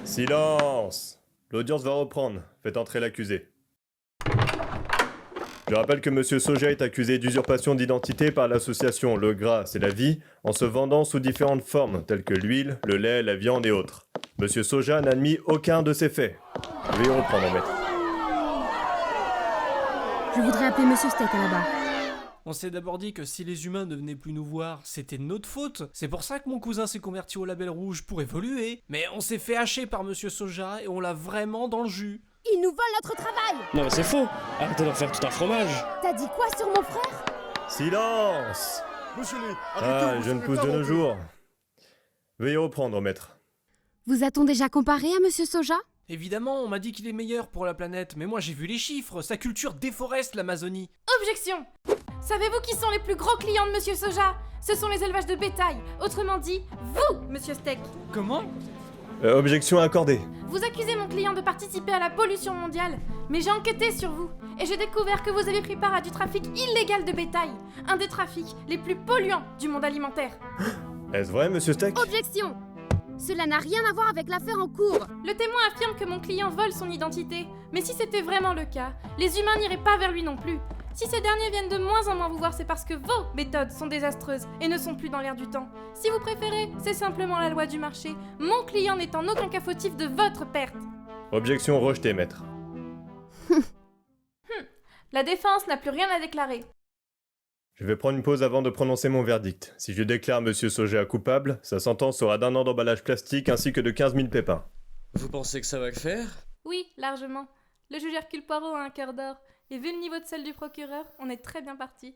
Silence! L'audience va reprendre. Faites entrer l'accusé. Je rappelle que Monsieur Soja est accusé d'usurpation d'identité par l'association Le Gras, c'est la vie, en se vendant sous différentes formes, telles que l'huile, le lait, la viande et autres. Monsieur Soja n'a admis aucun de ces faits. Veuillez reprendre, maître. Je voudrais appeler Monsieur Steak à la barre. On s'est d'abord dit que si les humains ne venaient plus nous voir, c'était de notre faute. C'est pour ça que mon cousin s'est converti au label rouge, pour évoluer. Mais on s'est fait hacher par Monsieur Soja et on l'a vraiment dans le jus. Ils nous volent notre travail! Non mais c'est faux. Arrêtez d'en faire tout un fromage. T'as dit quoi sur mon frère? Silence! Monsieur Lee, Ah, jeune pousse de nos jours. Veuillez reprendre, maître. Vous a-t-on déjà comparé à Monsieur Soja? Évidemment, on m'a dit qu'il est meilleur pour la planète, mais moi j'ai vu les chiffres, sa culture déforeste l'Amazonie. Objection! Savez-vous qui sont les plus gros clients de Monsieur Soja? Ce sont les élevages de bétail, autrement dit, vous, Monsieur Steak. Comment? Objection accordée. Vous accusez mon client de participer à la pollution mondiale, mais j'ai enquêté sur vous, et j'ai découvert que vous avez pris part à du trafic illégal de bétail, un des trafics les plus polluants du monde alimentaire. Est-ce vrai, Monsieur Steak? Objection! Cela n'a rien à voir avec l'affaire en cours. Le témoin affirme que mon client vole son identité, mais si c'était vraiment le cas, les humains n'iraient pas vers lui non plus. Si ces derniers viennent de moins en moins vous voir, c'est parce que vos méthodes sont désastreuses et ne sont plus dans l'air du temps. Si vous préférez, c'est simplement la loi du marché, mon client n'est en aucun cas fautif de votre perte. Objection rejetée, maître. La défense n'a plus rien à déclarer. Je vais prendre une pause avant de prononcer mon verdict. Si je déclare Monsieur Soja coupable, sa sentence sera d'1 an d'emballage plastique ainsi que de 15 000 pépins. Vous pensez que ça va le faire? Oui, largement. Le juge Hercule Poirot a un cœur d'or, et vu le niveau de celle du procureur, on est très bien parti.